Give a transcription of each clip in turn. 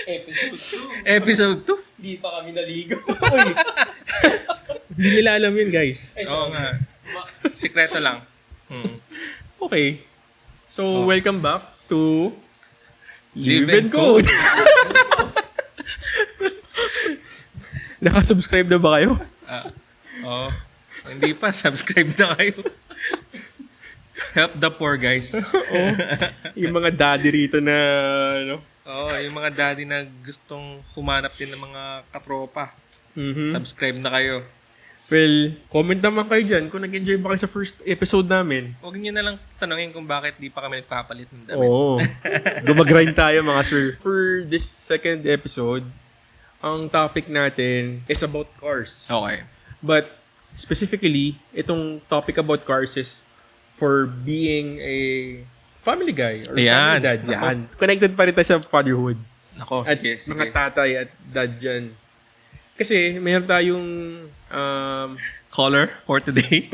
Episode Episode 2. 2. Di pa kami naligo. Uy, hindi nila alam yun, guys. Oo nga. Sikreto lang. Okay. So, welcome back to Live Live and and Code. Nakasubscribe na ba kayo? Oo. Hindi pa. Subscribe na kayo. Help the poor, guys. Yung mga daddy rito na, ano? Oo, yung mga daddy na gustong humanap din ng mga katropa. Mhm. Subscribe na kayo. Well, comment naman kayo dyan kung nag-enjoy ba kayo sa first episode namin. Huwag nyo na lang tanongin kung bakit di pa kami nagpapalit ng damit. Oo. Gumagrind tayo, mga sir. For this second episode, ang topic natin is about cars. Okay. But specifically, itong topic about cars is for being a family guy or Ayan. family dad. Nako. Yan. Connected pa rin tayo sa fatherhood. Nako, At sige. mga tatay at dad dyan. Kasi mayroon tayong Caller for today.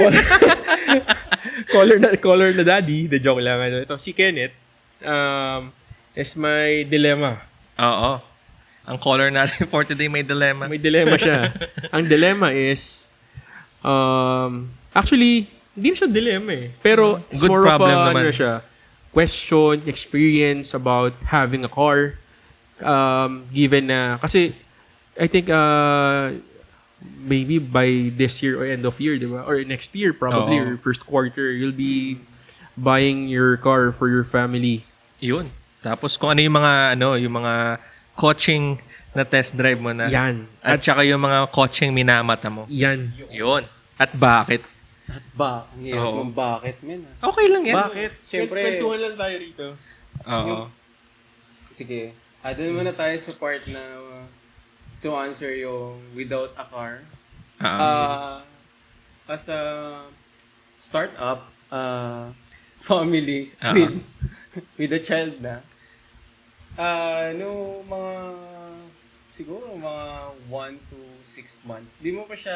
caller na daddy. The joke lang. Ano. Ito, si Kenneth is my dilemma. Oo. Ang caller natin for today may dilemma. May dilemma siya. Ang dilemma is, actually, hindi na siya dilemma eh. Pero, it's Good more of problem a, naman. ano siya, question, experience about having a car. Given na, kasi, I think, maybe by this year or end of year, di ba? Or next year, probably, Oo. or first quarter, you'll be buying your car for your family. Yun. Tapos kung ano yung mga coaching na test drive mo na. Yan. At saka yung mga coaching minamata mo. Yan. Yun. At bakit? At ba? Ang hirap Oo. mong bakit, men. Ah. Okay lang yan. Bakit? Siyempre, Kwentuhan lang tayo rito. Oo. sige. Doon muna tayo sa part na to answer yung without a car. As a startup, family with a child na, no, siguro mga 1 to 6 months, di mo pa siya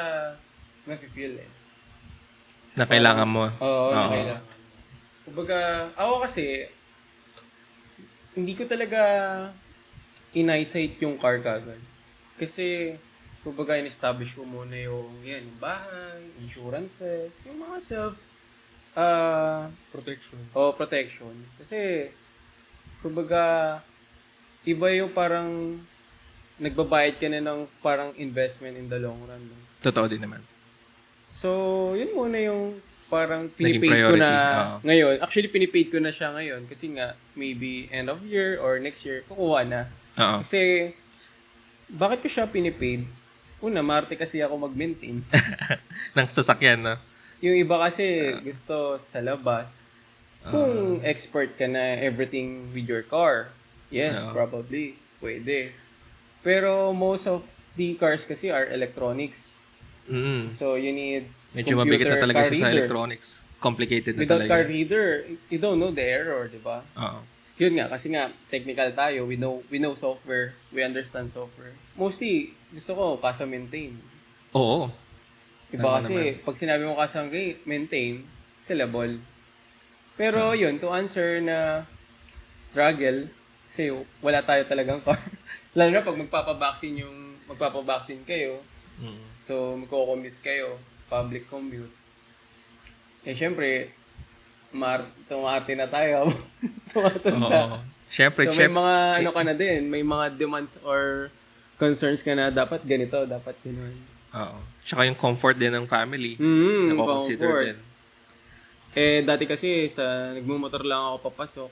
mafe-feel eh. Na kailangan mo. Oo, na kailangan mo. Kumbaga, ako kasi, hindi ko talaga in-eyesight yung car kagad. Kasi, kumbaga, in-establish ko muna yung bahay, insurances, yung mga protection. Kasi, kumbaga, iba yung parang nagbabayad ka na ng parang investment in the long run. No? Totoo din naman. So, yun muna yung parang Naging pinipaid ko priority. na Oo. ngayon. Actually, pinipaid ko na siya ngayon kasi nga, maybe end of year or next year, kukuha na. Oo. Kasi, bakit ko siya pinipaid? Una, marte kasi ako mag-maintain. Ng sasakyan, no? Yung iba kasi gusto sa labas. Kung expert ka na everything with your car, yes, probably, pwede. Pero most of the cars kasi are electronics. Mm. So, you need Medyo mabigat na talaga car siya sa reader. electronics. Complicated na Without talaga. car reader, you don't know the error, di ba? Oo. Yun nga, kasi nga, technical tayo. We know software. We understand software. Mostly, gusto ko, kasa maintain. Oo. Iba Tama kasi, pag sinabi mo kasa maintain, sellable. Pero yun, to answer na struggle, kasi wala tayo talagang car. Lalo na pag magpapabaksin kayo, Mm. so magko-commute kayo, public commute. Eh, syempre, tumarte na tayo. Tumatanda. Oo. Siyempre, So, may mga ano ka na din, may mga demands or concerns ka na dapat ganito, dapat gano'n. Oo. Tsaka yung comfort din ng family. Nako-consider Comfort. din. Eh, dati kasi, nagmumotor lang ako papasok.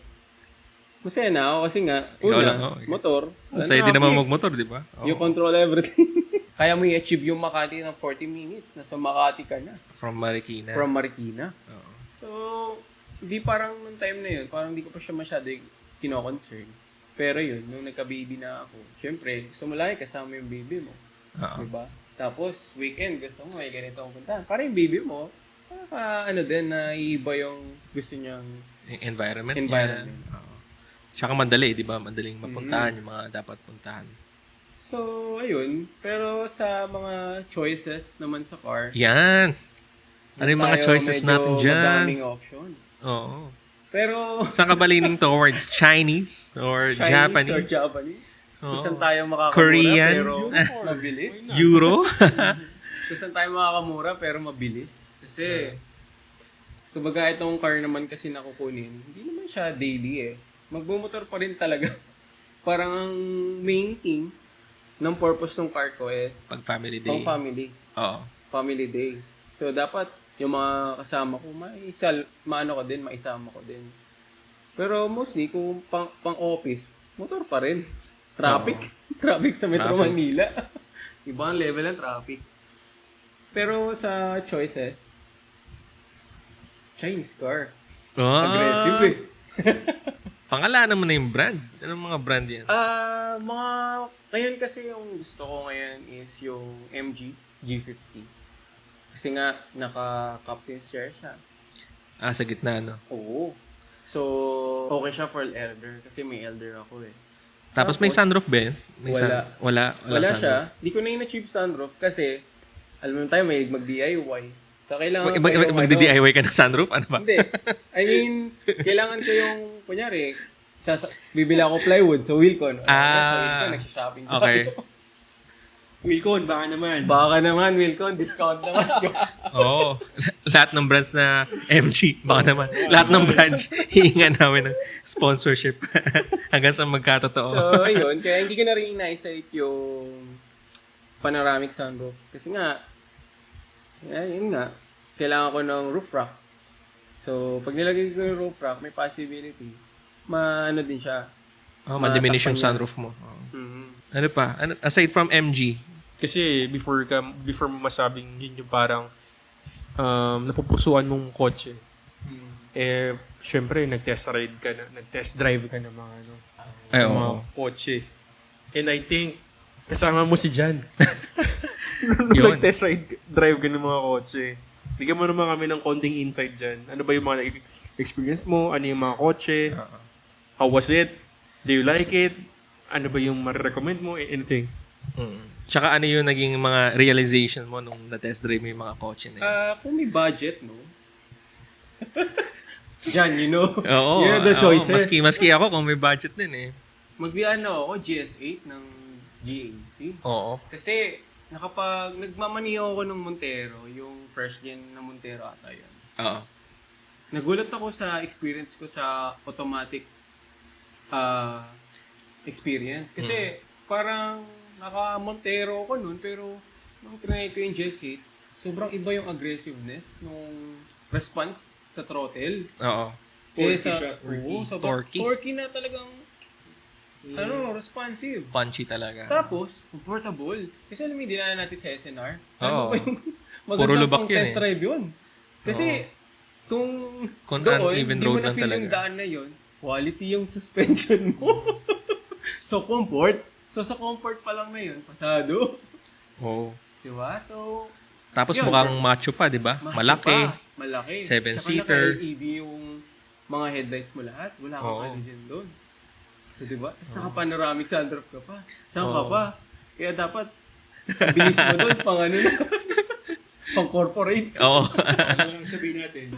Masaya na ako kasi nga, Ikaw una, lang, oh. motor. Masaya din naman magmotor, di ba? Oo. You control everything. Kaya mo i-achieve yung Makati ng 40 minutes. Nasa Makati ka na. From Marikina. From Marikina. Oo. So, di parang nung time na yun, parang di ko pa siya masyado kino-concern. Pero yun, nung nagka-baby na ako, syempre, gusto mo lagi kasama yung baby mo. Oo. Diba? Tapos, weekend, gusto mo, may ganito ang puntahan. Parang yung baby mo, ano din, na iiba yung gusto niyang Environment. environment. Yan. Oo. Tsaka madali, di ba? Madaling mapuntahan yung mga dapat puntahan. So, ayun. Pero sa mga choices naman sa car, Yan. Ano yung mga tayo choices medyo natin dyan? madaming option. Oo. Pero, Saan ka ba leaning towards? Chinese or Chinese Japanese? or Japanese? Kung saan tayo makakamura Korean? pero mabilis. Euro? Kung saan tayo makakamura pero mabilis. Kasi, kumbaga itong car naman kasi na kukunin, hindi naman siya daily eh. Magbumotor pa rin talaga. Parang ang main thing ng purpose ng car ko is Pag family day. pang family. Oo. Family day. So, dapat yung mga kasama ko, maisama ko din. Pero mostly, kung pang-office, motor pa rin. Traffic. Traffic sa Metro Traffic. Manila. Ibang level ng traffic. Pero sa choices, Chinese car. Aggressive eh. Pangalanan mo na yung brand. Anong mga brand yan? Ngayon kasi yung gusto ko ngayon is yung MG G50. Kasi nga, naka-captain's chair siya. Sa gitna, no? Oo. So, okay siya for elder. Kasi may elder ako eh. Tapos may sunroof ba yun? Wala. Wala sunroof. siya. Di ko na yung na-cheap sunroof kasi, alam mo tayo, may mag-DIY. So, kailangan ko yung Magdi-DIY ka ng sunroof? Ano ba? Hindi. I mean, kailangan ko yung, kunyari, bibili ako plywood sa Wilcon. Sa Wilcon, nagsha-shopping tayo. Okay. Wilcon, baka naman. Baka naman, Wilcon, discount na nga. Oo. Lahat ng brands na MG, baka naman. Lahat ng brands, hihinga namin ng sponsorship. Hanggang sa magkatotoo. So, ayun. Kaya hindi ko na rin na-excite yung panoramic sunroof. Kasi nga, yun nga, kailangan ko ng roof rack. So, pag nilagay ko yung roof rack, may possibility, maano din siya. Ma-diminish yung matakpan niya. sunroof mo. Mhm. Ano pa? Aside from MG, Kasi before mo masabing yun yung parang napupusuan mong kotse. Eh, syempre, nag-test drive ka ng mga, Ay, ng mga oo. kotse. And I think, kasama mo si Jan. Yun. Nag-test drive ka ng mga kotse. Bigyan mo naman kami ng konting insight dyan. Ano ba yung mga experience mo? Ano yung mga kotse? How was it? Do you like it? Ano ba yung marirecommend mo? Anything? Tsaka ano yung naging mga realization mo nung na-test drive mo yung mga kotse na yun? Kung may budget, no? Jan, you know? Oo. You know the choices. Maski ako kung may budget din eh. Mag-ano ako, GS8 ng GAC. Oo. Kasi, nagmamaniho ako ng Montero, yung first gen na Montero ata yun. Oo. Nagulat ako sa experience ko sa automatic experience. Kasi, parang naka-Montero ako nun, pero nung trinay ko yung GS8, sobrang iba yung aggressiveness nung response sa throttle. Oo. Torquey Sa, siya, torquey. oo, sobrang Torquey. torquey na talagang, responsive. Punchy talaga. Tapos, comfortable. Kasi alam mo, dinala natin sa SNR. Oo. Ano ba yung Puro magandang lubak pang yun test eh. drive yun? Kasi, kung doon, uneven hindi mo road na lang feel talaga. yung daan na yun, quality yung suspension mo. So, comfort. So, sa comfort pa lang na yun, pasado. Oo. Diba? So, Tapos Yun, mukhang macho pa, di ba? macho Malaki. pa. Malaki. Seven-seater. Tsaka naka-LED yung mga headlights mo lahat. Wala kang Oo. halogen doon. So, diba? Tapos naka-panoramic sunroof ka pa. Saan ka pa? Kaya dapat, bilis mo doon, pang ano na. Pang corporate. Oo. Ano lang sabihin natin?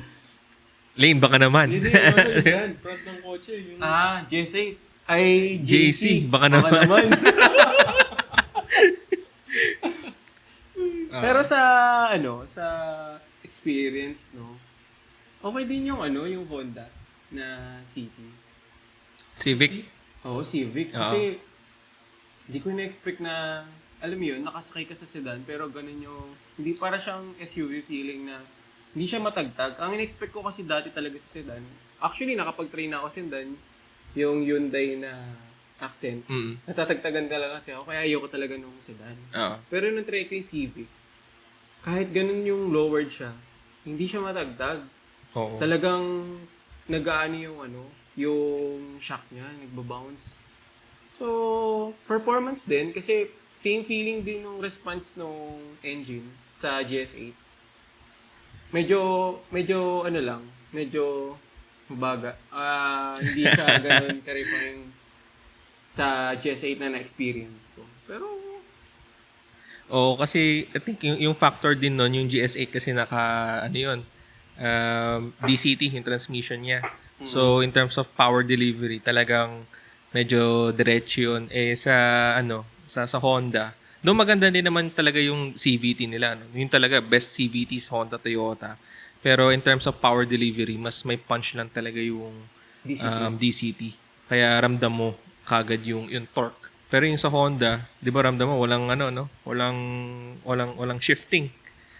Lane, baka naman. Hindi, ano yan? Front ng kotse. Yung... GS8. Ay, JC, JC. baka naman. Pero sa experience, no, okay din yung yung Honda na City. Civic. Oo, Civic. Kasi, hindi ko na-expect na, alam mo yun, nakasakay ka sa sedan, pero ganun yung, hindi para siyang SUV feeling na, hindi siya matagtag. Ang in-expect ko kasi dati talaga sa sedan, actually, nakapag-train na ako sa sedan, yung Hyundai na Accent, natatagtagan talaga kasi ako, kaya ayoko talaga nung sedan. Oo. Pero nung try ko yung Civic, kahit ganun yung lowered siya, hindi siya matagtag. Oo. Talagang nag-aano yung shock niya, nagbabounce. So, performance din, kasi same feeling din ng response ng engine sa GS8. Medyo mabaga. Hindi siya ganun karipang sa GS8 na na-experience ko. Pero, Oo, kasi I think yung factor din nun, yung GS8 kasi DCT yung transmission niya. So, in terms of power delivery, talagang medyo diretso yun. Sa Honda, doon maganda din naman talaga yung CVT nila. No? Yung talaga, best CVT sa Honda, Toyota. Pero in terms of power delivery, mas may punch lang talaga yung DCT. Kaya ramdam mo kagad yung torque. Pero yung sa Honda, 'di ba ramdam mo walang walang shifting.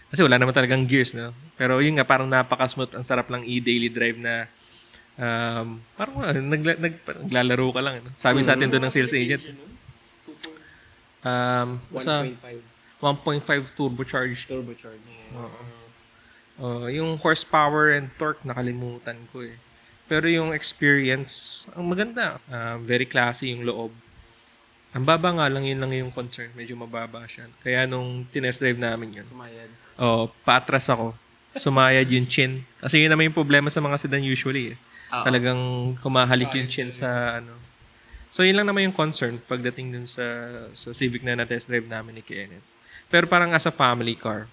Kasi wala naman talagang gears, no. Pero yun nga parang napaka-smooth, ang sarap lang i-daily drive na parang naglalaro ka lang, no? Sabi sa atin doon ng sales agent. Sa 1.5 turbocharged. Yung horsepower and torque nakalimutan ko eh. Pero yung experience, ang maganda. Very classy yung loob. Ang baba nga lang, yun lang yung concern. Medyo mababa siya. Kaya nung tinest drive namin yun, Sumayad. paatras ako. Sumayad yung chin. Kasi yun naman yung problema sa mga sedan usually eh. Talagang humahalik yung chin sa ano. So yun lang naman yung concern pagdating dun sa Civic na na-test drive namin ni Kenneth. Pero parang as a family car,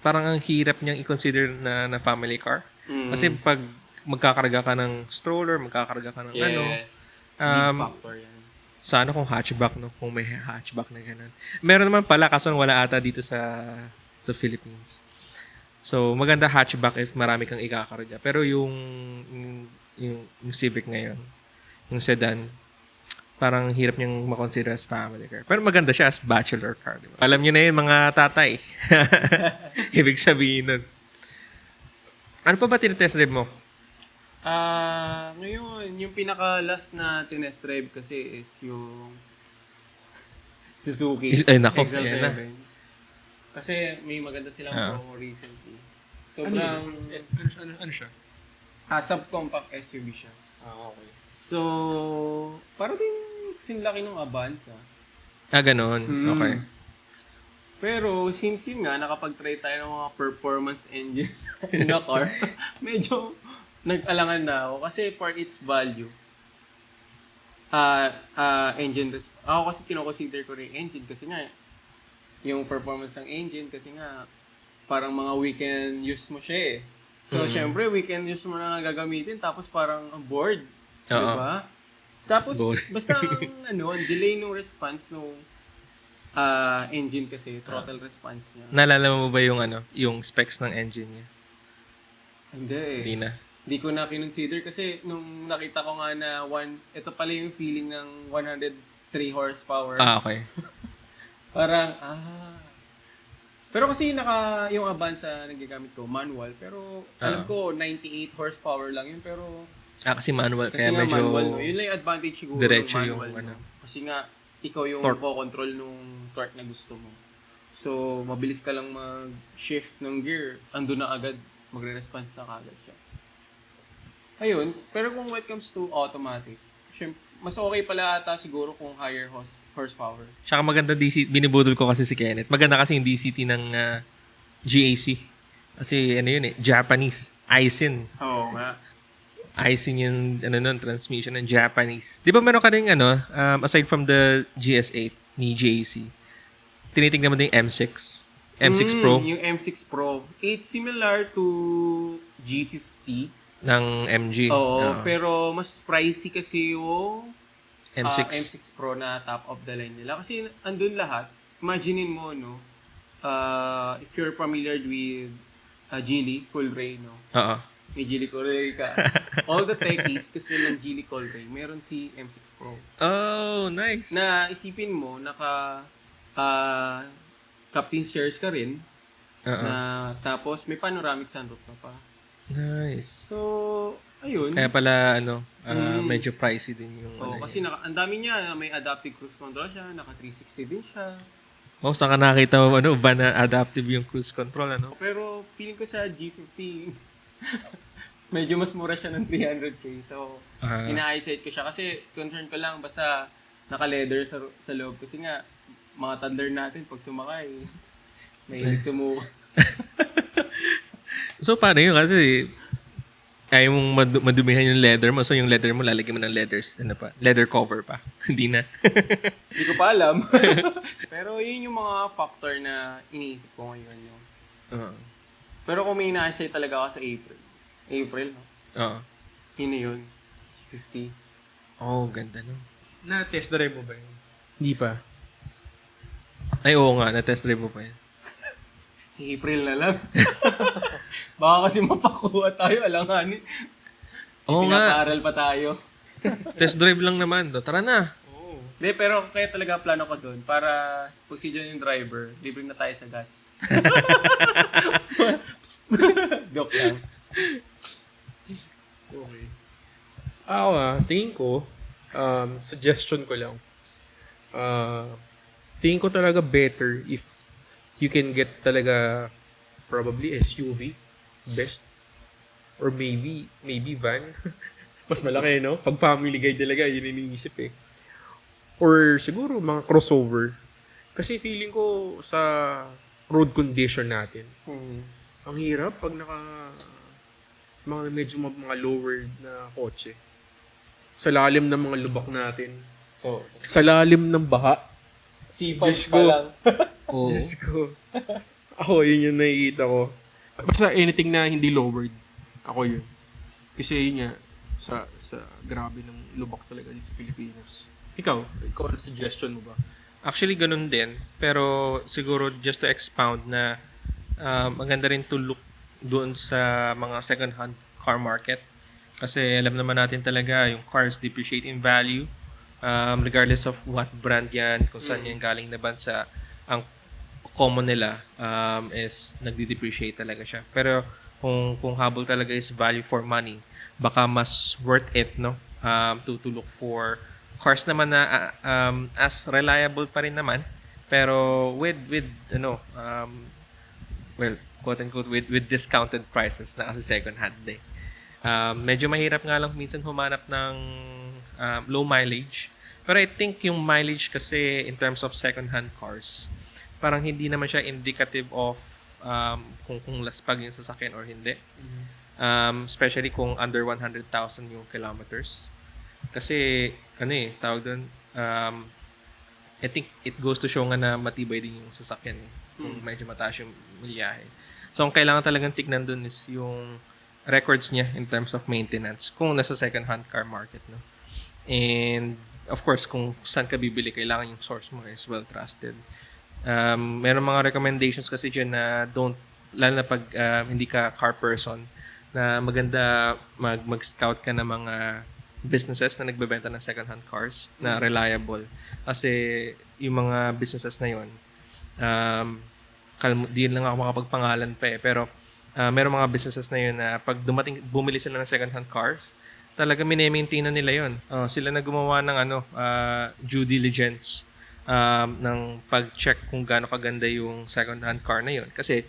parang ang hirap niyang i-consider na family car. Kasi pag magkakarga ka ng stroller, magkakarga ka ng Yes. Big factor yan. Sana kung hatchback, no? Kung may hatchback na ganun. Meron naman pala, kaso wala ata dito sa Philippines. So, maganda hatchback if marami kang ikakarga. Pero yung Civic ngayon, yung sedan, parang hirap niyang makonsider as family car. Pero maganda siya as bachelor car. Diba? Alam niyo na yun, mga tatay. Ibig sabihin nun. Ano pa ba tinetest drive mo? Ngayon, yung pinaka-last na tinest drive kasi is yung Suzuki Ay, nako. XL7. Yan na. Kasi may maganda silang promo recently. Sobrang Ano siya? subcompact SUV siya. Okay. So, parang din sinlaki ng Avanza. Ganon. Okay. Pero since yun nga, nakapag-try tayo ng mga performance engine na car, medyo nag-alangan na ako kasi for its value, ako kasi kino-consider ko rin engine kasi nga, yung performance ng engine kasi nga, parang mga weekend use mo siya eh. So, syempre, weekend use mo na gagamitin tapos parang bored. Diba? Tapos, basta ang delay ng response ng engine kasi, throttle response niya. Naalala mo ba yung yung specs ng engine niya? Hindi eh. Hindi na. Hindi ko na kinonsider kasi nung nakita ko nga na ito pala yung feeling ng 103 horsepower. Okay. Parang, Pero kasi yung Avanza na nagagamit ko, manual. Pero alam ko, 98 horsepower lang yun. Pero Kasi manual, kasi kaya nga medyo manual, no? Yun lang yung advantage siguro diretso ng yung manual. No? Kasi nga, ikaw yung control nung torque na gusto mo. So, mabilis ka lang mag-shift ng gear. Ando na agad, magre-response na kagad siya. Ayun, pero kung when it comes to automatic, syempre, mas okay pala ata siguro kung higher horsepower. Tsaka maganda DCT, binibudol ko kasi si Kenneth. Maganda kasi yung DCT ng GAC. Kasi yun Japanese. Aisin. Oo nga. Aisin yung transmission ng Japanese. Di ba meron ka rin aside from the GS8 ni GAC, tinitingnan mo din yung M6. M6 Pro Yung M6 Pro. It's similar to G50. ng MG. Oo, pero mas pricey kasi yung M6. M6 Pro na top of the line nila. Kasi andun lahat. Imaginein mo, no? If you're familiar with Geely, Coolray, no? Oo. May Geely Coolray ka. All the techies kasi ng Geely Coolray, meron si M6 Pro. Oh, nice. Na isipin mo, Captain's Chair ka rin. Na, tapos may panoramic sunroof ka pa. Nice. So, ayun. Kaya pala, medyo pricey din yung Kasi ang dami niya, may adaptive cruise control siya, naka 360 din siya. Saan ka nakita mo, ba na adaptive yung cruise control, Pero, feeling ko sa G50, medyo mas mura siya ng 300k. So, ina-eyesight ko siya. Kasi, concern ko lang, basta naka-leather sa loob. Kasi nga, mga toddler natin, pag sumakay, may sumuka. So, paano yun? Kasi, ayaw mong madumihan yung leather mo. So, yung leather mo, lalagyan mo ng leather cover pa. Hindi na. Hindi ko pa alam. Pero, yun yung mga factor na iniisip ko ngayon. Pero kung may ina-eyesight talaga ako sa April, no? Oo. Yun na yun. 50. Oh, ganda nun. Na-test drive mo ba yun? Hindi pa. Ay, oo nga. Na-test drive mo pa yan. Si April na lang. Baka kasi mapakuha tayo, alanganin. Oo nga. Pinapaaral pa tayo. Test drive lang naman. Tara na. Hindi, pero kaya talaga ang plano ko doon para pag si John yung driver, libre na tayo sa gas. Joke lang. Okay. Ako tingin ko, suggestion ko lang. Tingin ko talaga better if you can get talaga probably SUV, best. Or maybe van. Mas malaki, no? Pag family guy talaga, yun iniisip eh. Or siguro mga crossover. Kasi feeling ko sa road condition natin, ang hirap pag mga medyo mga lowered na kotse. Sa lalim ng mga lubak natin. So, Sa lalim ng baha. C5 Diyos pa ko. lang. Oo. Diyos ko. Ako, yun yung nakikita ko. Basta anything na hindi lowered, ako yun. Kasi yun nga, sa grabe ng lubak talaga dito sa Pilipinas. Ikaw ano suggestion mo ba? Actually, ganun din. Pero siguro just to expound na maganda rin to look doon sa mga second-hand car market. Kasi alam naman natin talaga yung cars depreciate in value regardless of what brand yan, kung saan yan galing na bansa. Ang common nila is nagde-depreciate talaga siya. Pero kung habol talaga is value for money, baka mas worth it, no? To look for cars naman na as reliable pa rin naman, pero with well, quote unquote with discounted prices na kasi second hand day. Medyo mahirap nga lang minsan humanap ng low mileage. Pero I think yung mileage kasi in terms of second hand cars, parang hindi naman siya indicative of kung laspag yung sasakyan or hindi. Especially kung under 100,000 yung kilometers. Kasi, tawag doon, I think it goes to show nga na matibay din yung sasakyan kung medyo mataas yung milyahe. So, ang kailangan talagang tignan doon is yung records niya in terms of maintenance kung nasa second-hand car market, no? And, of course, kung saan ka bibili, kailangan yung source mo is well-trusted. Meron mga recommendations kasi dyan na lalo na pag hindi ka car person, na maganda mag-scout ka ng mga businesses na nagbebenta ng second-hand cars na reliable. Kasi yung mga businesses na yun, di lang ako makapagpangalan pa eh, pero meron mga businesses na yun na pag bumili sila ng second-hand cars, talaga minemaintain na nila yun. Sila na gumawa ng due diligence ng pag-check kung gaano kaganda yung second-hand car na yun. Kasi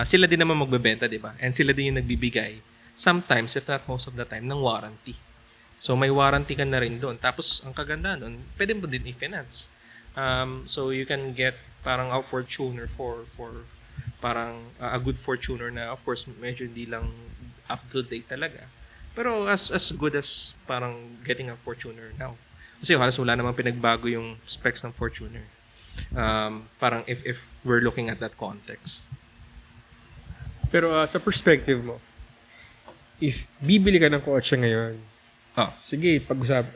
sila din naman magbebenta, di ba? And sila din yung nagbibigay, sometimes, if not most of the time, ng warranty. So, may warranty ka na rin doon. Tapos, ang kaganda doon, pwede mo din i-finance. So, you can get parang a Fortuner for parang a good Fortuner na, of course, medyo hindi lang up-to-date talaga. Pero as good as parang getting a Fortuner now. Kasi halos wala namang pinagbago yung specs ng Fortuner. Parang if we're looking at that context. Pero sa perspective mo, if bibili ka ng kotse ngayon, sige, pag-usap.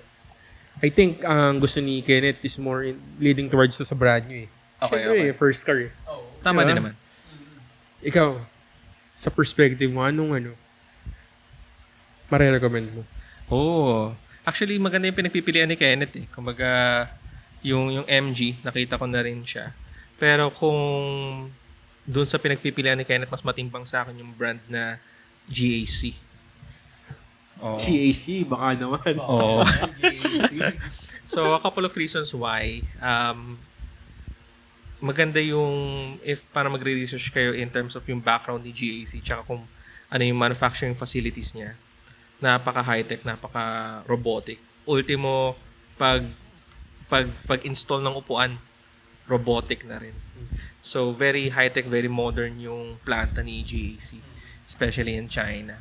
I think ang gusto ni Kenneth is more leading towards to sa brand new eh. Okay. First car eh. Tama Diba? din naman. Ikaw, sa perspective mo, anong marirecommend mo? Actually, maganda yung pinagpipilian ni Kenneth eh. Kumbaga, yung MG, nakita ko na rin siya. Pero kung doon sa pinagpipilian ni Kenneth, mas matimbang sa akin yung brand na GAC. GAC, baka naman. Oo. So, a couple of reasons why. Maganda yung, if para magre-research kayo in terms of yung background ni GAC, tsaka kung ano yung manufacturing facilities niya. Napaka-high-tech, napaka-robotic. Ultimo, pag-install ng upuan, robotic na rin. So, very high-tech, very modern yung planta ni GAC, especially in China.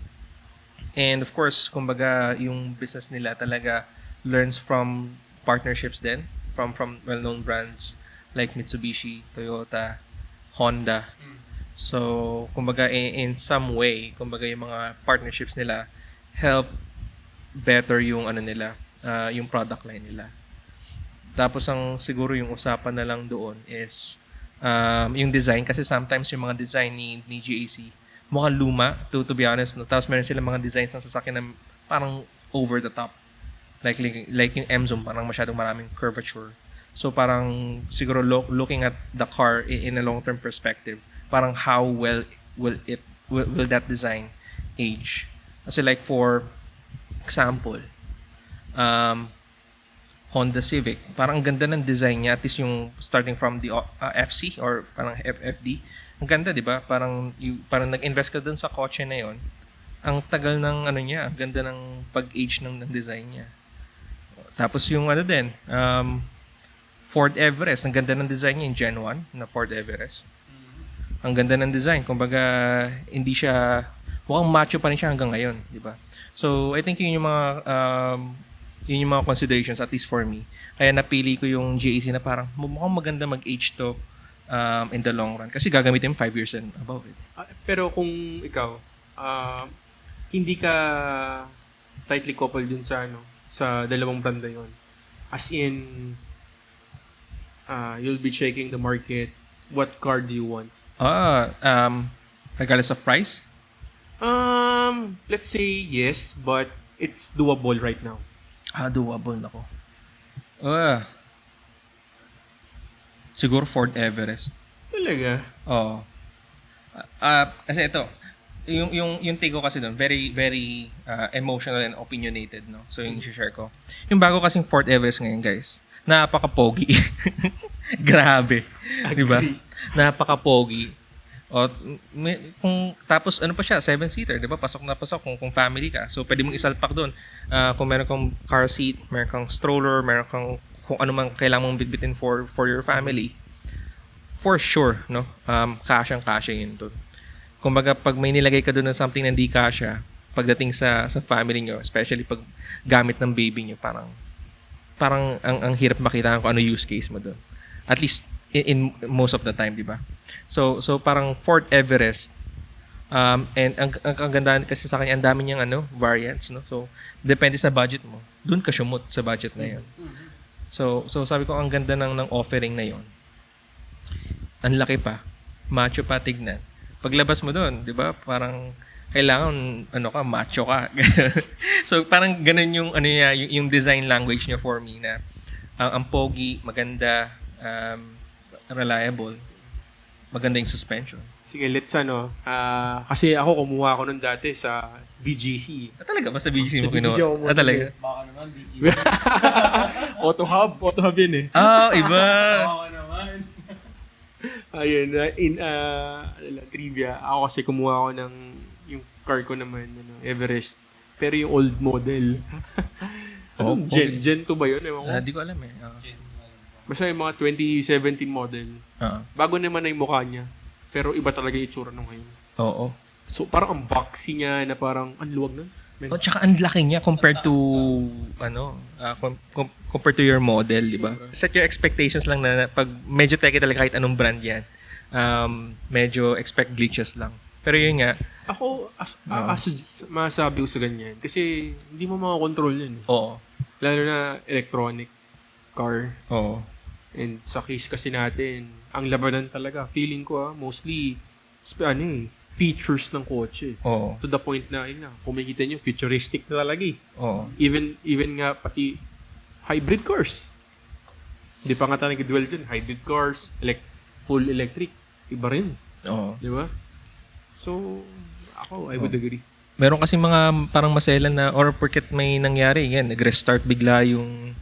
And of course, kumbaga, yung business nila talaga learns from partnerships din, from well-known brands like Mitsubishi, Toyota, Honda. So, kumbaga, in some way, kumbaga, yung mga partnerships nila help better yung yung product line nila. Tapos ang siguro yung usapan na lang doon is yung design, kasi sometimes yung mga design ni GAC mukhang luma, to be honest, no? Tapos meron silang mga designs ng sasakyan na parang over the top. Like yung M-Zoom, parang masyadong maraming curvature. So parang siguro looking at the car in a long-term perspective, parang how well will that design age. Kasi like for example, Honda Civic, parang ang ganda ng design niya, at least yung starting from the FC or parang FFD. Ang ganda, 'di ba? Parang nag-invest ka dun sa kotse na 'yon. Ang tagal ng ano niya, ang ganda ng pag-age ng design niya. Tapos yung ano din, Ford Everest, ang ganda ng design niya, yung Gen 1 na Ford Everest. Ang ganda ng design, kumbaga hindi siya, mukhang macho pa rin siya hanggang ngayon, di ba? So I think yun yung mga considerations, at least for me. Kaya napili ko yung GAC na parang mukhang maganda mag-age to in the long run. Kasi gagamitin 5 years and above it. Pero kung ikaw, hindi ka tightly coupled dun sa dalawang brand na yun. As in, you'll be checking the market. What car do you want? Regardless of price? Let's say yes, but it's doable right now. Doable na ko. Siguro Ford Everest. Talaga? Oo. Kasi ito, yung take ko kasi doon, very, very emotional and opinionated, no? So, yung i-share ko. Yung bago kasing Ford Everest ngayon, guys, napaka-pogi. Grabe. Di ba? Napaka-pogi. Tapos, ano pa siya, 7-seater, di ba? Pasok na pasok kung family ka. So, pwede mong isalpak doon. Kung meron kang car seat, meron kang stroller, meron kang kung ano man kailangan mong bitbitin for your family, for sure, no? Kasyang-kasya yun doon. Kumbaga, pag may nilagay ka doon ng something na hindi kasya, pagdating sa family nyo, especially pag gamit ng baby nyo, parang ang hirap makita kung ano use case mo doon. At least, in most of the time, di ba? So parang Ford Everest, and ang gandaan kasi sa kanya, ang dami niyang variants, no? So, depende sa budget mo. Doon ka sumut sa budget na yun. So sabi ko, ang ganda ng offering na yon. Ang laki pa. Macho pa tignan. Paglabas mo doon, 'di ba? Parang kailangan macho ka. So parang ganun yung yung design language niya for me na ang pogi, maganda, reliable, maganda yung suspension. Sige, let's kasi ako kumuha ako nun dati sa BGC. Talaga ba sa BGC mo Sa BGC ako kinuha? Talaga? Baka naman, di Auto Hub yun eh. Iba. Baka naman. Ayun, trivia. Ako kasi kumuha ako ng yung car ko naman, Everest. Pero yung old model. Okay. Gen 2 ba yun? Ewan ko. Di ko alam eh. Basta yung mga 2017 model. Bago naman na yung mukha niya. Pero iba talaga yung itsura nung ngayon. Oo. So parang ang boxy niya na parang ang luwag nun. Tsaka ang laki niya compared to compared to your model, di ba? Set your expectations lang na pag medyo teke talaga kahit anong brand yan. Medyo expect glitches lang. Pero yun nga. Ako, masabi ko sa ganyan. Kasi hindi mo makakontrol yun. Oo. Lalo na electronic car. Oo. And sa case kasi natin, ang labanan talaga, feeling ko mostly, features ng kotse. Oo. To the point na, kung makikita nyo, futuristic na talaga eh. Oo. Even nga pati hybrid cars. Hindi pa nga tayo nag-dwell dyan. Hybrid cars, full electric, iba rin. Oo. Di ba? So, I would agree. Meron kasi mga parang maselan na, or porket may nangyari, yan, nag-restart bigla yung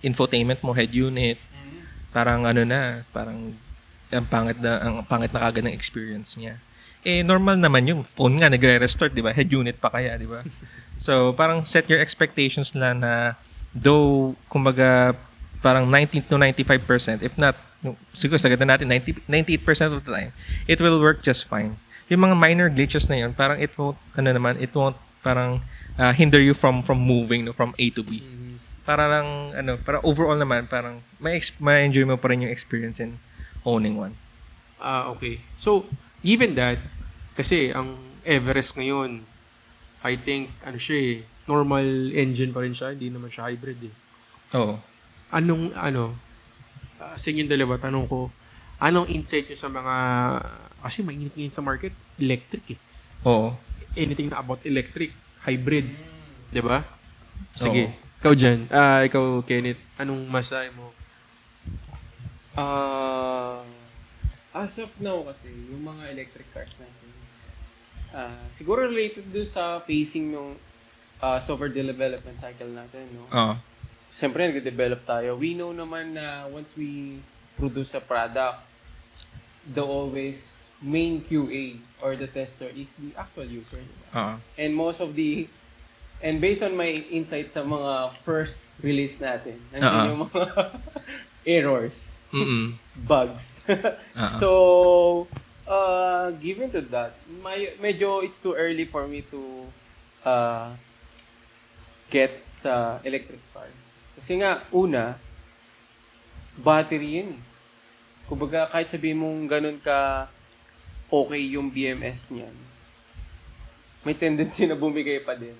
infotainment mo, head unit. Parang parang ang pangit na kagad ng experience niya. Normal naman yung phone nga nagre-restart, di ba? Head unit pa kaya, di ba? So, parang set your expectations na though, kumbaga, parang 90 to 95%, if not, siguro sagad na natin, 98% of the time, it will work just fine. Yung mga minor glitches na yun, parang it won't parang hinder you from moving from A to B. Para lang, para overall naman, parang ma-enjoy mo pa rin yung experience in owning one. Okay. So, given that, kasi ang Everest ngayon, I think, normal engine pa rin siya, hindi naman siya hybrid eh. Oo. Sa inyong dalawa, tanong ko, anong insight nyo sa mga, kasi mainit ngayon sa market, electric eh. Oo. Anything na about electric, hybrid, di ba? Sige, Oo. ikaw dyan, ikaw Kenneth, anong masahe mo? As of now kasi, yung mga electric cars natin, siguro related doon sa phasing ng software development cycle natin, no? Oo. Siyempre, nag-develop tayo. We know naman na once we produce a product, the always main QA or the tester is the actual user. Diba? Oo. And based on my insights sa mga first release natin, nandiyan yung mga errors, bugs. So, given to that, medyo it's too early for me to get sa electric cars. Kasi nga, una, battery yun eh. Kumbaga, kahit sabihin mong ganun ka okay yung BMS niyan, may tendency na bumigay pa din.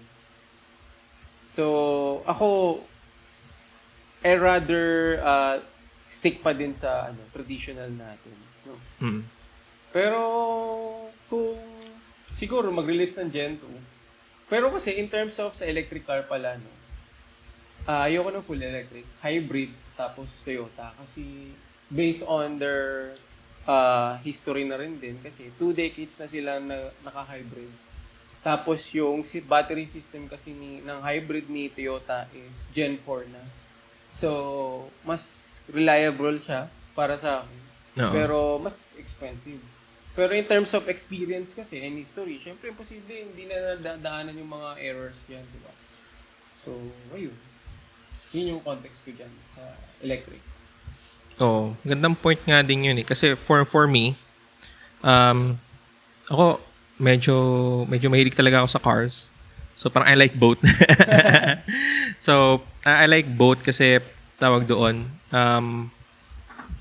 So, ako, I rather stick pa din sa traditional natin. No? Pero, kung siguro mag-release ng Gen 2, pero kasi in terms of sa electric car pala, no, ayoko ng full electric, hybrid, tapos Toyota. Kasi based on their history na rin din, kasi 2 decades na sila naka-hybrid. Tapos yung battery system kasi ng hybrid ni Toyota is Gen 4 na. So, mas reliable siya para sa akin. Oo. Pero mas expensive. Pero in terms of experience kasi and history, syempre imposible hindi na nadaanan yung mga errors diyan, di ba? So, ayun. Yun yung context ko dyan sa electric. Oo. Gandang point nga din yun eh. Kasi for me, ako, medyo mahilig talaga ako sa cars. So, parang I like both. So, I like both kasi tawag doon.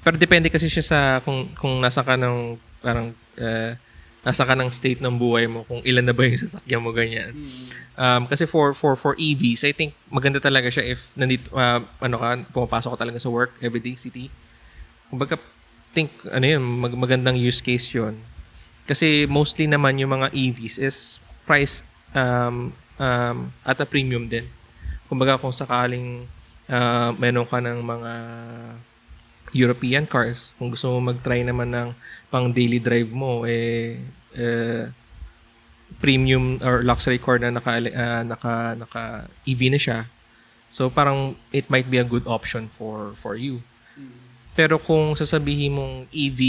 Pero depende kasi siya sa kung nasa ka ng parang nasa ka ng state ng buhay mo, kung ilan na ba yung sasakyan mo, ganyan. Kasi for EVs, I think maganda talaga siya if nandito, pumapasok ka talaga sa work, everyday city. Kumbaga, think, magandang use case yun. Kasi mostly naman yung mga EVs is priced at a premium din. Kumbaga, kung sakaling meron ka ng mga European cars, kung gusto mo mag-try naman ng pang daily drive mo, premium or luxury car na naka EV na siya. So parang it might be a good option for you. Pero kung sasabihin mong EV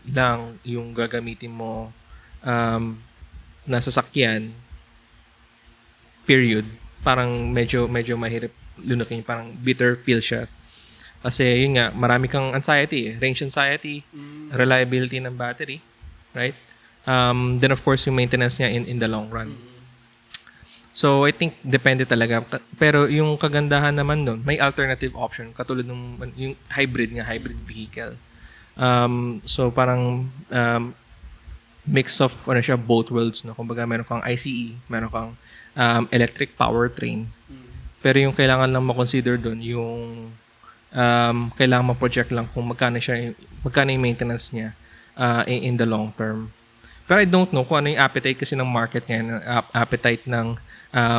lang yung gagamitin mo na sasakyan, period, parang medyo mahirap lunukin, parang bitter pill siya. Kasi yun nga, marami kang anxiety, range anxiety, reliability ng battery, right? Then of course yung maintenance niya in the long run. So I think depende talaga. Pero yung kagandahan naman doon, may alternative option katulad ng yung hybrid vehicle. So parang mix of both worlds, no. Kumbaga meron kang ICE, meron kang electric powertrain. Pero yung kailangan lang ma-consider doon yung kailangan ma-project lang kung magkano yung maintenance niya in the long term. Pero I don't know kung ano yung appetite kasi ng market ngayon, appetite ng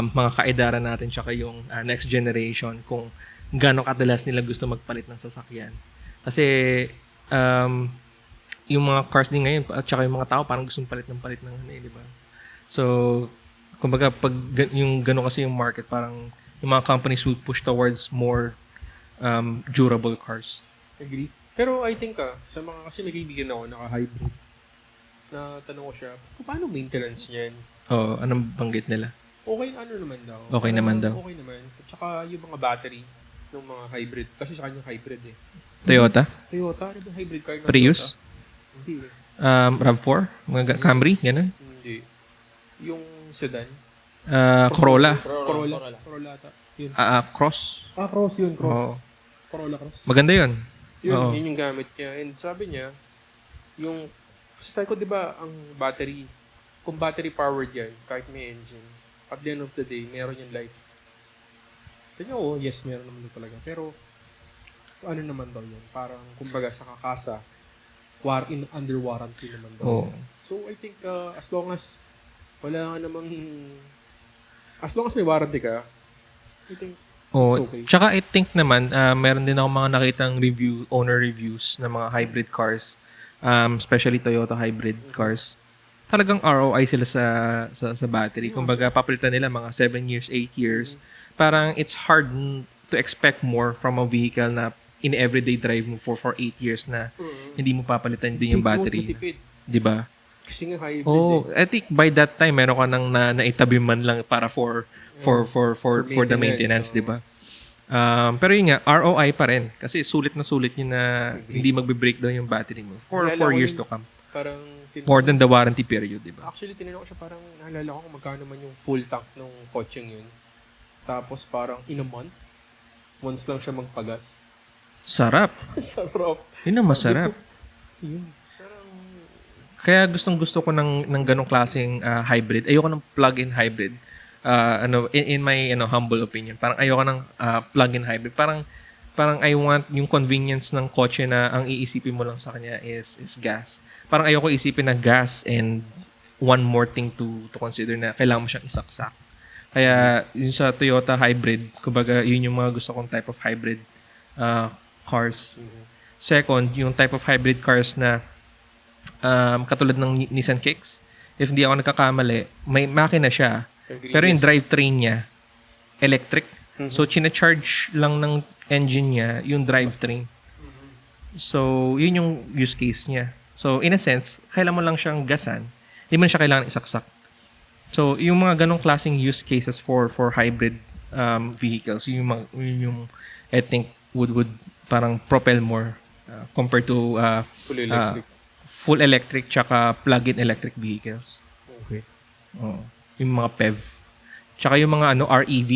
mga kaedaran natin tsaka yung next generation, kung gaano kadalas nila gusto magpalit ng sasakyan. Kasi yung mga cars din ngayon at tsaka yung mga tao parang gustong palit ng di ba? So, kumbaga pag yung gano'n kasi yung market, parang yung mga companies will push towards more durable cars. Agree. Pero I think sa mga, kasi may kaibigan ako naka-hybrid, na tanong ko siya, paano maintenance niyan? Oo, anong banggit nila? Okay naman daw. Okay naman daw. Okay naman. At saka yung mga battery ng mga hybrid, kasi sa kanya hybrid eh. Toyota? Ano ba hybrid car ng Prius? Toyota? Hindi eh. RAV4? Mga Camry? Ganun? Hindi. Yung sedan. Corolla? Corolla ata. Yun. Cross? Cross yun, Cross. Oo. Corolla Cross. Maganda yun. Oo. Yun yung gamit niya. And sabi niya, kasi sabi ko, di ba, ang battery, kung battery powered yan, kahit may engine, at the end of the day, meron yung life. Sa inyo, oo, yes, meron naman daw talaga. Pero, ano naman daw yun? Parang, kumbaga, sa kakasa, under warranty naman daw. Oo. So, I think, as long as may warranty ka, I think, Oh, it's okay. tsaka I think naman, meron din ako mga nakitang owner reviews ng mga hybrid cars, especially Toyota hybrid cars. Talagang ROI sila sa battery. Kumbaga, papalitan nila mga 7 years, 8 years. Parang it's hard to expect more from a vehicle na in everyday drive mo for 8 years na hindi mo papalitan din yung battery. Matipid. 'Di ba? Kasi nga hybrid Oh, I think by that time meron ka nang naitabi man lang para for the maintenance, so- 'di ba? Pero yun nga, ROI pa rin kasi sulit yun na hindi magbe-breakdown yung battery mo for Naalala 4 ko years yun. to come. Parang, More than the warranty period, 'di ba? Actually, tinanong ko siya, parang naalala ko kung magkano man yung full tank ng kotseng yun. Tapos parang in a month, once lang siya magpagas. Sarap. Sarap. Yun ang masarap. Yun. Parang, Kaya gustong-gusto ko ng ganong klaseng hybrid. Ayoko ng plug-in hybrid. In my humble opinion, parang ayoko ng plug-in hybrid. Parang I want yung convenience ng kotse na ang iisipin mo lang sa kanya is gas. Parang ayoko isipin na gas and one more thing to consider na kailangan mo siyang isaksak. Kaya yun sa Toyota hybrid, kumbaga yun yung mga gusto kong type of hybrid cars. Second, yung type of hybrid cars na katulad ng Nissan Kicks. If hindi ako nagkakamali, may makina siya. Pero yung drivetrain niya, electric. So, china-charge lang ng engine niya yung drivetrain. So, yun yung use case niya. So, in a sense, kailangan mo lang siyang gasan. Hindi mo na siya kailangan isaksak. So, yung mga ganong klaseng use cases for hybrid vehicles, yun yung I think would parang propel more compared to full electric. full electric tsaka plug-in electric vehicles. Okay. Oo. Yung mga PEV. Tsaka yung mga REV,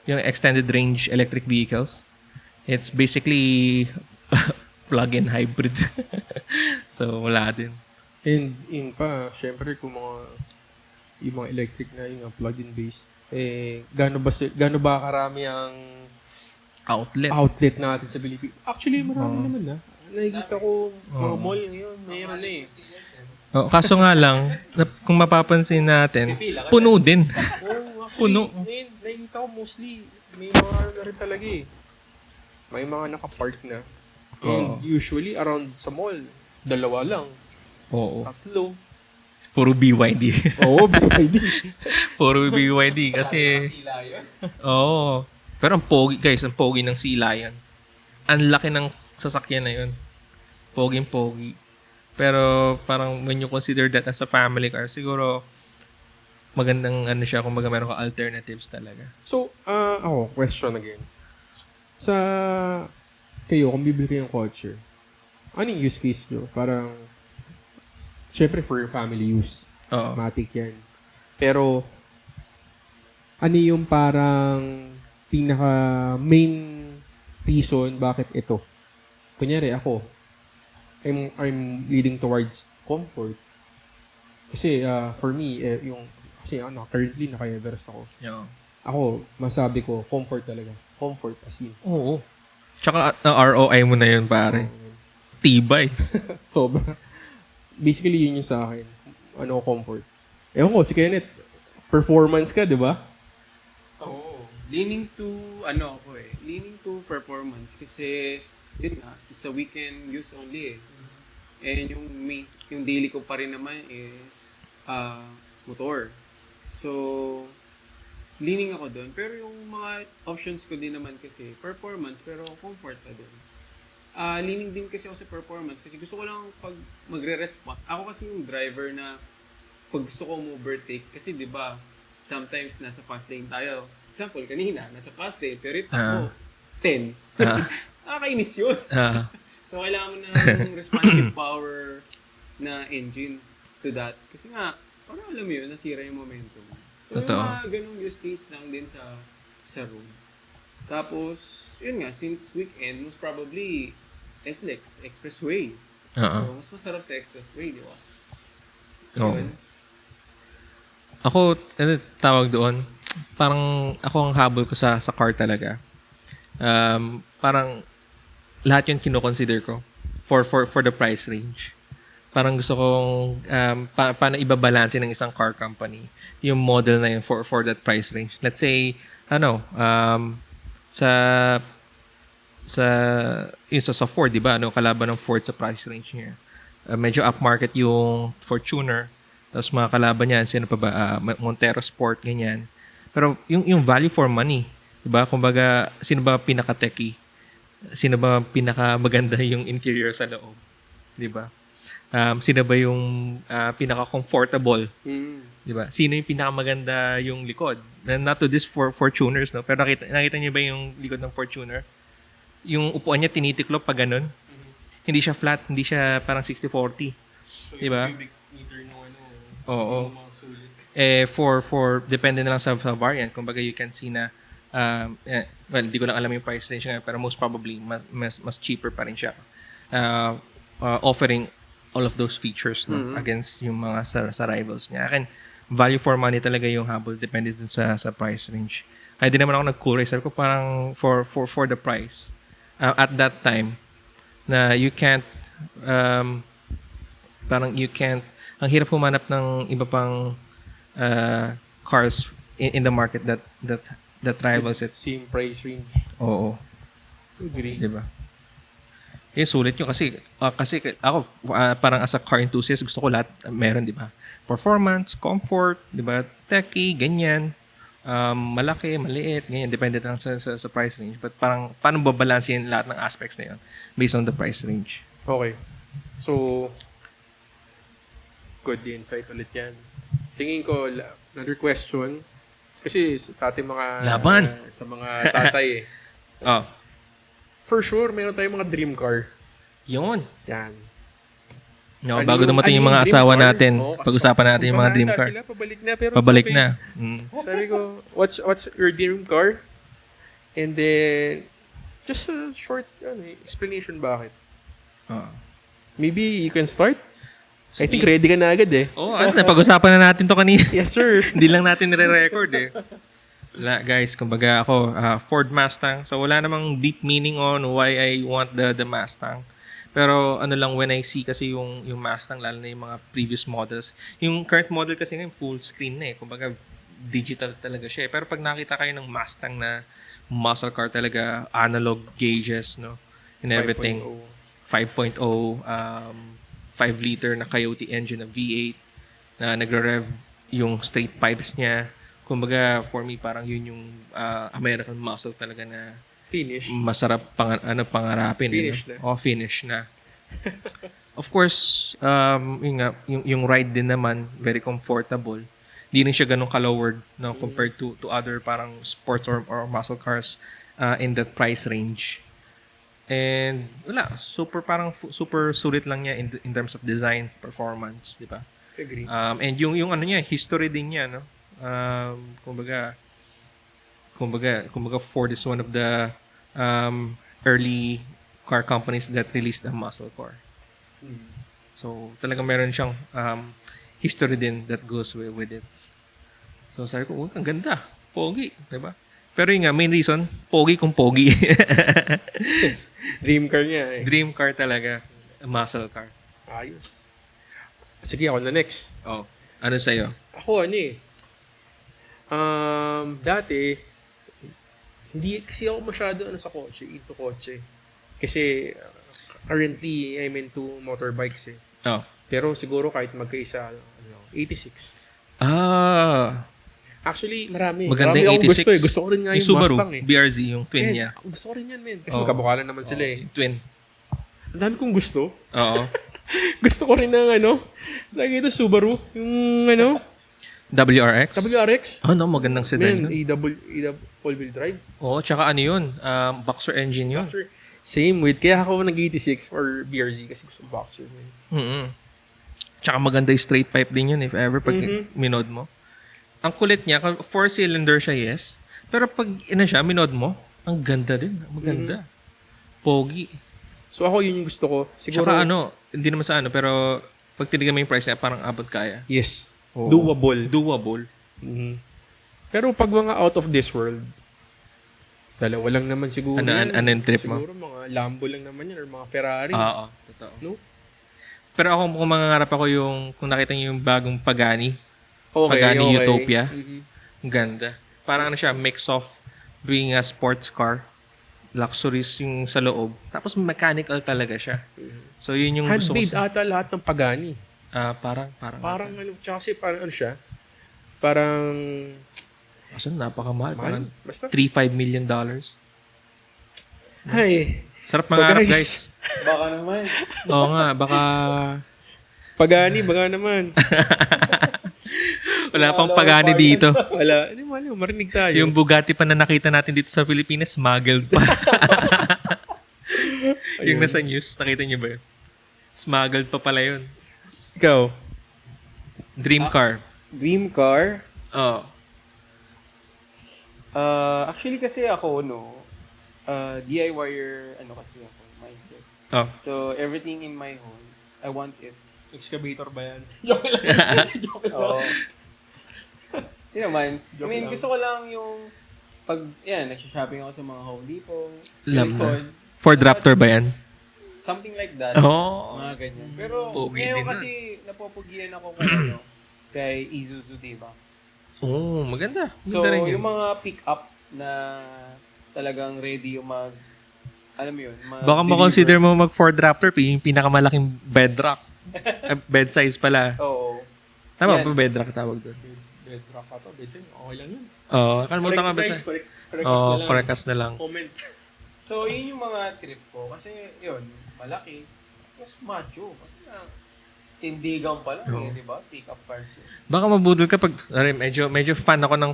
yung extended range electric vehicles. It's basically plug-in hybrid. So, wala din. And in pa, syempre kung yung mga electric na yung plug-in base, gaano ba karami ang outlet natin sa Pilipinas? Actually, marami naman na. Nakikita ko mga mall ngayon, mayroon na eh. Oh, kaso nga lang, kung mapapansin natin, puno din. Oh, actually, Puno. ngayon, nakikita ko mostly, may mga ano na rin talaga eh. May mga nakapark na. And usually, around sa mall, 2 lang. Oo. 3. Puro BYD. Oo, BYD. Puro BYD kasi... Oo. Pero ang pogi, guys, ang pogi ng Sea Lion. Ang laki ng sasakyan na yun. Pogi. Pero parang when you consider that as a family car, siguro magandang siya kung meron ka alternatives talaga. So, question again. Kung bibili kayong kotse, anong use case nyo? Parang, syempre for family use. Oo. Matic yan. Pero, ano yung parang pinaka main reason bakit ito? Kunyari ako, I'm leading towards comfort. Kasi for me, currently naka-Everest ako. Yeah. Ako, masabi ko, comfort talaga. Comfort as in. Oo. Tsaka ROI mo na yun, pare. Tibay. Sobra. Basically, yun yung sa akin. Comfort. Ewan ko, si Kenneth, performance ka, di ba? Oo. Leaning to performance kasi yun nga, it's a weekend use only eh. And yung daily ko pa rin naman is motor. So, leaning ako doon. Pero yung mga options ko din naman kasi performance pero comfort na doon. Leaning din kasi ako sa performance kasi gusto ko lang pag magre-respond. Ako kasi yung driver na pag gusto ko overtake kasi 'di ba sometimes nasa fast lane tayo. Example kanina nasa fast lane pero ito 10. Nakakainis yun. So kailangan mo ng responsive power na engine to that kasi nga parang alam mo yun nasira yung momentum. So yung mga ganung use case lang din sa room. Tapos yun nga since weekend most probably SLEX, Expressway. So, mas masarap sa Expressway, di ba? Oo. Ako, ano tawag doon? Parang ako ang habol ko sa car talaga. Parang lahat yun kino-consider ko for the price range. Parang gusto kong paano ibabalanse ng isang car company yung model na yun for that price range. Let's say sa sa Ford, 'di ba? Kalaban ng Ford sa price range niya. Medyo upmarket yung Fortuner. Tapos mga kalaban niyan, sino pa ba? Montero Sport, ganyan. Pero yung value for money, 'di ba? Kumbaga, sino ba pinaka-techy? Sino ba pinaka-maganda yung interior sa loob? 'Di ba? Sino ba yung pinaka-comfortable? 'Di ba? Sino yung pinakamaganda yung likod? Not to this for Fortuners, no? Pero nakita niyo ba yung likod ng Fortuner? Yung upuan niya tinitiklop pa ganun. Hindi siya flat, hindi siya parang 60-40. So, 'Di ba? cubic meter nung Oo. yung mga sulit. For depende na lang sa variant. Kumbaga you can see na well, di ko lang alam yung price range nga, pero most probably mas cheaper pa rin siya. Offering all of those features no against yung mga sa rivals niya. Akin value for money talaga yung habol, depende dun sa price range. Kaya din naman ako nag-cool racer ko parang for the price. At that time na you can't ang hirap humanap ng iba pang cars in the market that rivals it. Same price range. Oo. Agree. Diba? Sulit yun kasi ako parang as a car enthusiast gusto ko lahat meron, di ba? Performance, comfort, di ba? Techy, ganyan. Malaki, maliit, ganyan. Depende lang sa price range. But parang paano babalansin lahat ng aspects na yun based on the price range? Okay. So, good insight ulit yan. Tingin ko, another question. Kasi sa ating mga... Laban! Sa mga tatay eh. Oh, For sure, meron tayong mga dream car. yun. Yan. No, Ano bago dumating yung mga dream asawa car? natin, Oo, kasi pag-usapan natin yung mga dream pumunta car. Sila, pabalik na. Pero Pabalik it's okay. na. Sabi ko, what's your dream car? And then, just a short explanation bakit. Oh. Maybe you can start? I think ready ka na agad eh. Oh, as na pag-usapan na natin to kanina. Yes, sir. Hindi lang natin nire-record eh. Guys, kumbaga ako, Ford Mustang. So wala namang deep meaning on why I want the Mustang. Pero ano lang, when I see kasi yung Mustang, lalo na yung mga previous models. Yung current model kasi ngayon, full screen na eh. Kumbaga, digital talaga siya eh. Pero pag nakita kayo ng Mustang na muscle car talaga, analog gauges, no? And everything. 5.0, 5-liter na Coyote engine na V8 na nagre-rev yung straight pipes niya. Kumbaga, for me, parang yun yung American muscle talaga na Finish. masarap pangarapin. Finish eh, na. no? Finish na. Of course, yung ride din naman, very comfortable. Di rin siya ganun ka-lowered no, compared to other parang sports or muscle cars in that price range. And wala, super sulit lang niya in terms of design, performance, di ba? Agree. And yung ano niya, history din niya, no? Kumbaga Ford is one of the early car companies that released a muscle car. So, talagang meron siyang history din that goes with it. So, sabi ko, ang ganda. Pogi, di ba? Pero yung nga, main reason, pogi kung pogi. Dream car niya eh. Dream car talaga. A muscle car. Ayos. Sige, ako na next. Oh, ano sa'yo? Ako dati, hindi kasi ako masyado sa kotse, into kotse. Kasi currently, I'm into motorbikes eh. Oh. Pero siguro kahit magkaisa, 86. Actually, marami. Magandang Marami akong 86. gusto eh. Gusto ko rin nga yung Subaru, Mustang eh. BRZ, yung twin Eh, niya. gusto ko rin yan, men. Kasi Oh. magkabukalan naman sila eh. Yung twin. Ang dami kong gusto. Oo. Gusto ko rin ng nakikita Subaru. Yung WRX? WRX. Oh, no, magandang sedan Men, yun. all-wheel drive. Oo, tsaka ano yun? Boxer engine yun. Boxer. Same with, kaya ako nag-86 or BRZ kasi gusto boxer. Man. Mm-hmm. Tsaka maganda yung straight pipe din yun if ever pag minod mo. Ang kulit niya, 4-cylinder siya, yes. Pero pag minod mo, ang ganda din. Maganda. Pogi. So ako yun yung gusto ko. Siguro, Tsaka pero pag tinignan mo yung price niya, parang abot kaya. yes. Oo. Doable. Doable. Mhm. Pero pag mga out of this world, dalawa lang naman siguro yan. Ano yung trip mo? Siguro mga Lambo lang naman yan or mga Ferrari. Oo, totoo. No? Pero ako, kung mangangarap ako kung nakita niyo yung bagong Pagani, Okay, Pagani okay. Utopia, Mhm. ang ganda. Parang ano siya, mix of being a sports car, luxuries yung sa loob, tapos mechanical talaga siya. So yun yung gusto ko. Handmade ata lahat ng Pagani. Parang. Parang ano, tsaka kasi parang ano siya, parang, Kasi napakamahal. Parang basta. $3-5 million. Ay, Sarap So, mangarap, guys, guys. Baka naman. Oo nga, baka Pagani, baka naman. wala pang Pagani dito. Wala, hindi mo alam, marinig tayo. Yung Bugatti pa na nakita natin dito sa Pilipinas, smuggled pa. Yung nasa news, nakita niyo ba yun? Smuggled pa pala yun. Ikaw, Dream car. Dream car? Oo. Actually kasi ako, DIYer, kasi ako, mindset. Oh. So, everything in my home, I want it. excavator ba yan? Oo. Hindi naman. I mean, lang. gusto ko lang yung nagsha-shopping ako sa mga Home Depot. Alam na. Recon, Ford Raptor ba yan? something like that. Oh. Mga ganyan. Pero Pogi ngayon din kasi napopugian ako kay Isuzu D-Max. Oh, maganda. So, Maganda rin yun. yung mga pick-up na talagang ready yung alam mo yun, Baka mo-consider mo mag-Ford Raptor, yung pinakamalaking bedrock. Bed size pala. Oo. Tama Yan. ba bedrock tawag doon? Bedrock ka to, okay lang yun. Oo, kalimutan nga basta. Oo, forecast na lang. Comment. So, yun yung mga trip ko. Kasi, yun, malaki. Tapos macho. Kasi tindigan pa lang, di ba? Pick-up cars yun. Baka mabudol ka pag medyo fan ako ng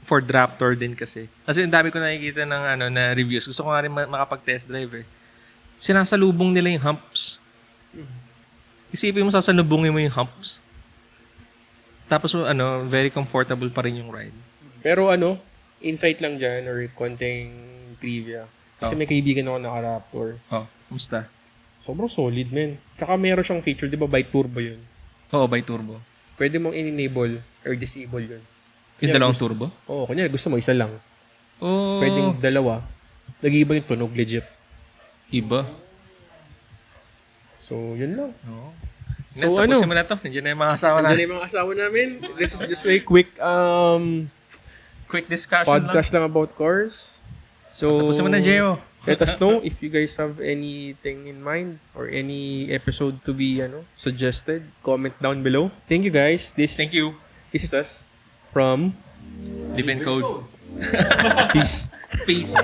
Ford Raptor din kasi. Kasi ang dami ko nakikita ng na reviews. Gusto ko nga rin makapag-test drive eh. Sinasalubong nila yung humps. Isipin mo sasalubungin mo yung humps. Tapos very comfortable pa rin yung ride. Pero insight lang dyan or konting trivia. Kasi may kaibigan ako naka-Raptor. Oh, kumusta? Sobrang solid, men. Tsaka meron siyang feature, di ba, by turbo yun. Oo, by turbo. Pwede mong in-enable or disable yun. Yung Kunyari, dalawang gusto- turbo? Oo, kunyari gusto mo isa lang. Oh, Pwedeng dalawa. Nag-iiba yung tunog, legit. iba. So, yun lang. Oo. So, Tapusin mo na to. Nandiyan na yung mga asawa Nandiyan na. na yung mga asawa namin. This is just a quick Quick discussion podcast lang about cars. So, Tapusin mo na, Gio. let us know if you guys have anything in mind or any episode to be suggested. Comment down below. Thank you guys. Thank you. This is us from Live and code. Peace. Peace.